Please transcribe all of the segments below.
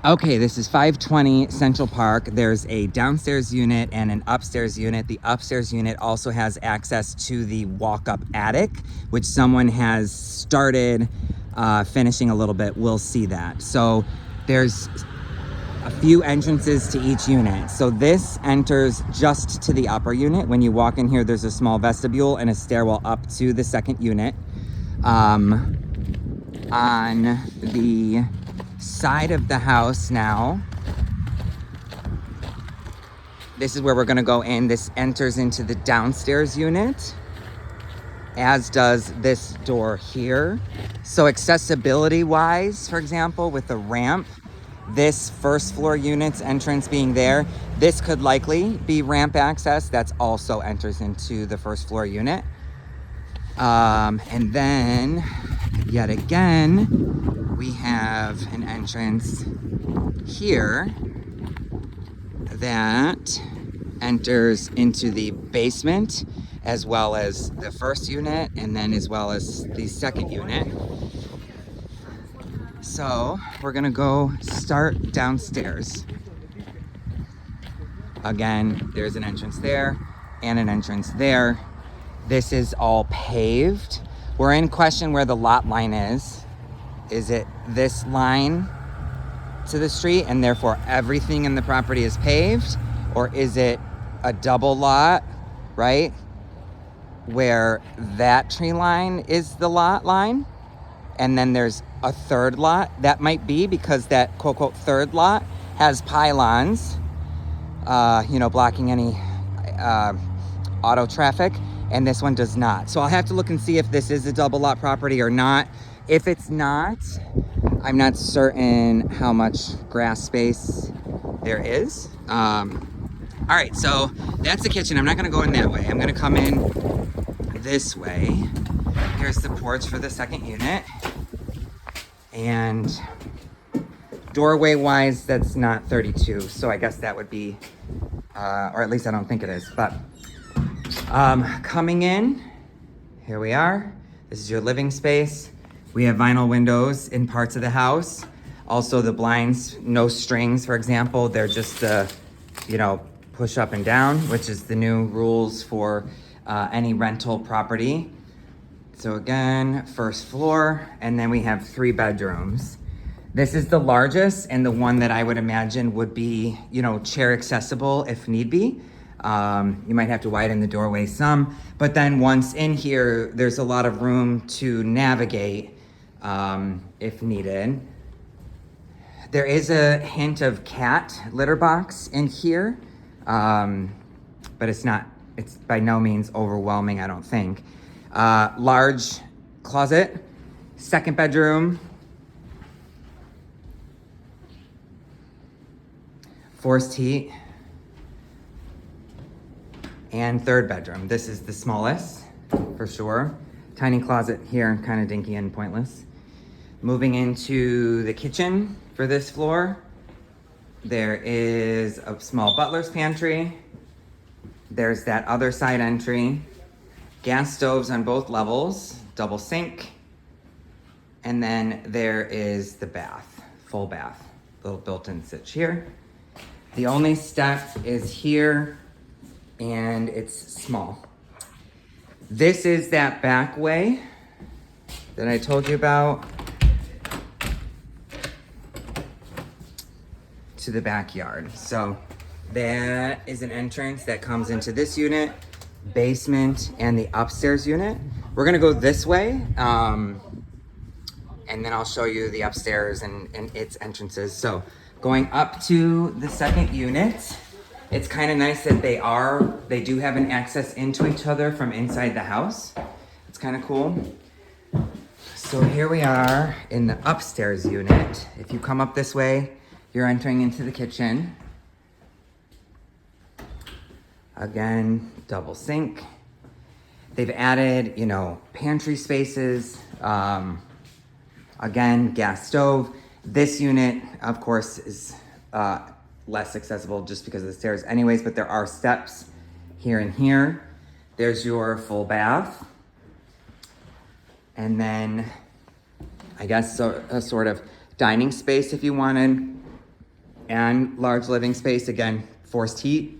Okay, this is 520 Central Park. There's a downstairs unit and an upstairs unit. The upstairs unit also has access to the walk-up attic, which someone has started finishing a little bit. We'll see that. So there's a few entrances to each unit. So this enters just to the upper unit. When you walk in here, there's a small vestibule and a stairwell up to the second unit. On the side of the house now, this is where we're gonna go in. This enters into the downstairs unit, as does this door here. So accessibility wise, for example, with the ramp, this first floor unit's entrance being there, this could likely be ramp access. That's also enters into the first floor unit. And then yet again, we have an entrance here that enters into the basement, as well as the first unit, and then as well as the second unit. So we're gonna go start downstairs. Again, there's an entrance there and an entrance there. This is all paved. We're in question where the lot line is. Is it this line to the street and therefore everything in the property is paved? Or is it a double lot, right? Where that tree line is the lot line and then there's a third lot? That might be because that quote unquote third lot has pylons, blocking any auto traffic, and this one does not. So I'll have to look and see if this is a double lot property or not. If it's not, I'm not certain how much grass space there is. All right, so that's the kitchen. I'm not gonna go in that way. I'm gonna come in this way. Here's the porch for the second unit. And doorway wise, that's not 32. So I guess that would be, or at least I don't think it is, but coming in, here we are. This is your living space. We have vinyl windows in parts of the house. Also the blinds, no strings, for example. They're just, push up and down, which is the new rules for any rental property. So again, first floor, and then we have 3 bedrooms. This is the largest and the one that I would imagine would be, chair accessible if need be. You might have to widen the doorway some, but then once in here, there's a lot of room to navigate if needed. There is a hint of cat litter box in here, but it's by no means overwhelming, I don't think. Large closet, second bedroom, forced heat, and third bedroom. This is the smallest, for sure. Tiny closet here, kind of dinky and pointless. Moving into the kitchen for this floor, there is a small butler's pantry. There's that other side entry. Gas stoves on both levels, double sink. And then there is the bath, full bath, little built-in sitch here. The only step is here, and it's small. This is that back way that I told you about to the backyard. So that is an entrance that comes into this unit, basement, and the upstairs unit. We're gonna go this way, and then I'll show you the upstairs and its entrances. So going up to the second unit, it's kind of nice that they do have an access into each other from inside the house. It's kind of cool. So here we are in the upstairs unit. If you come up this way, you're entering into the kitchen. Again, double sink. They've added, pantry spaces. Again, gas stove. This unit, of course, is less accessible just because of the stairs anyways, but there are steps here and here. There's your full bath. And then I guess a sort of dining space if you wanted. and large living space. Again, forced heat.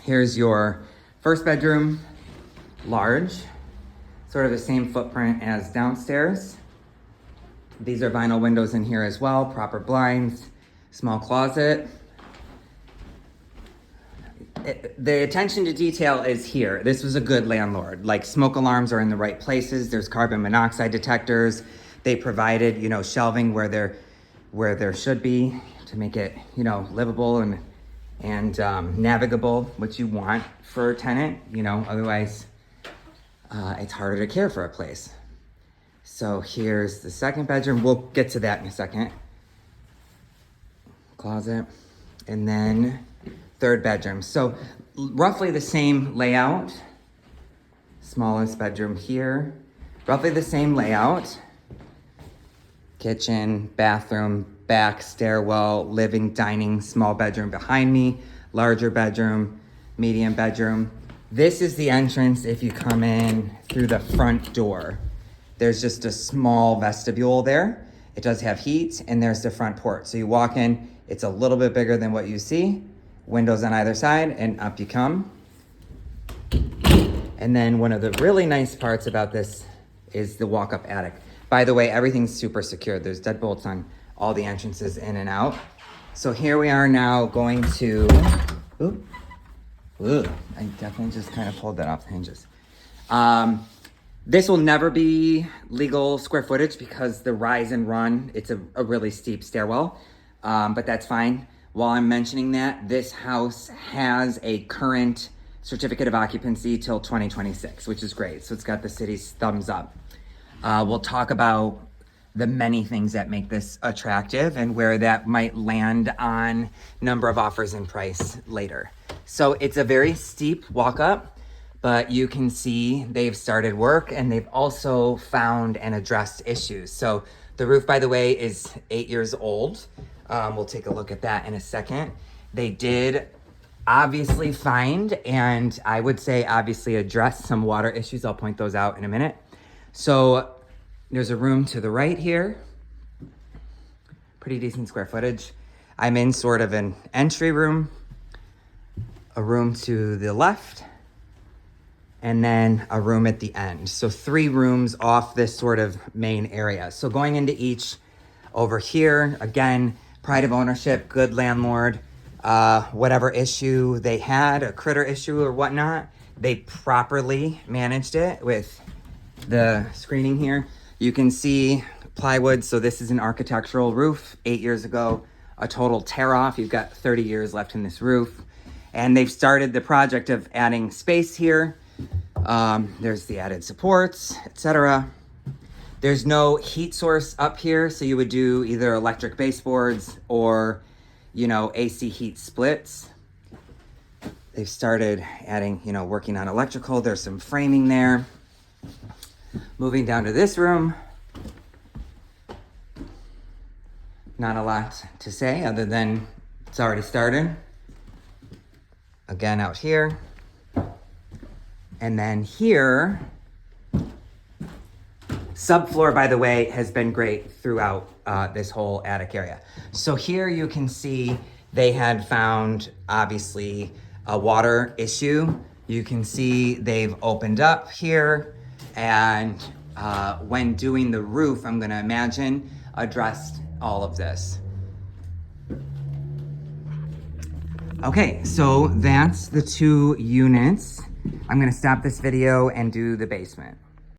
Here's your first bedroom, large, sort of the same footprint as downstairs. These are vinyl windows in here as well, proper blinds, small closet. The attention to detail is here. This was a good landlord. Like, smoke alarms are in the right places. There's carbon monoxide detectors. They provided, shelving where there should be to make it, livable and navigable, which you want for a tenant. Otherwise it's harder to care for a place. So here's the second bedroom. We'll get to that in a second. Closet, and then third bedroom. So roughly the same layout. Smallest bedroom here. Roughly the same layout. Kitchen, bathroom, back stairwell, living, dining, small bedroom behind me, larger bedroom, medium bedroom. This is the entrance if you come in through the front door. There's just a small vestibule there. It does have heat, and there's the front porch. So you walk in, it's a little bit bigger than what you see. Windows on either side, and up you come. And then one of the really nice parts about this is the walk-up attic. By the way, everything's super secure. There's deadbolts on all the entrances in and out. So here we are now going to, I definitely just kind of pulled that off the hinges. This will never be legal square footage because the rise and run, it's a really steep stairwell, but that's fine. While I'm mentioning that, this house has a current certificate of occupancy till 2026, which is great. So it's got the city's thumbs up. We'll talk about the many things that make this attractive and where that might land on number of offers and price later. So it's a very steep walk up, but you can see they've started work and they've also found and addressed issues. So the roof, by the way, is 8 years old. We'll take a look at that in a second. They did obviously find, and I would say obviously address, some water issues. I'll point those out in a minute. So there's a room to the right here. Pretty decent square footage. I'm in sort of an entry room, a room to the left, and then a room at the end. So 3 rooms off this sort of main area. So going into each over here, again, pride of ownership, good landlord, whatever issue they had, a critter issue or whatnot, they properly managed it with the screening here. You can see plywood. So this is an architectural roof, 8 years ago, a total tear off. You've got 30 years left in this roof. And they've started the project of adding space here. There's the added supports, etc. There's no heat source up here, so you would do either electric baseboards or, AC heat splits. They've started adding, working on electrical. There's some framing there. Moving down to this room. Not a lot to say other than it's already started. Again, out here. And then here, subfloor, by the way, has been great throughout this whole attic area. So here you can see they had found, obviously, a water issue. You can see they've opened up here, and when doing the roof, I'm gonna imagine, addressed all of this. Okay, so that's the 2 units. I'm gonna stop this video and do the basement.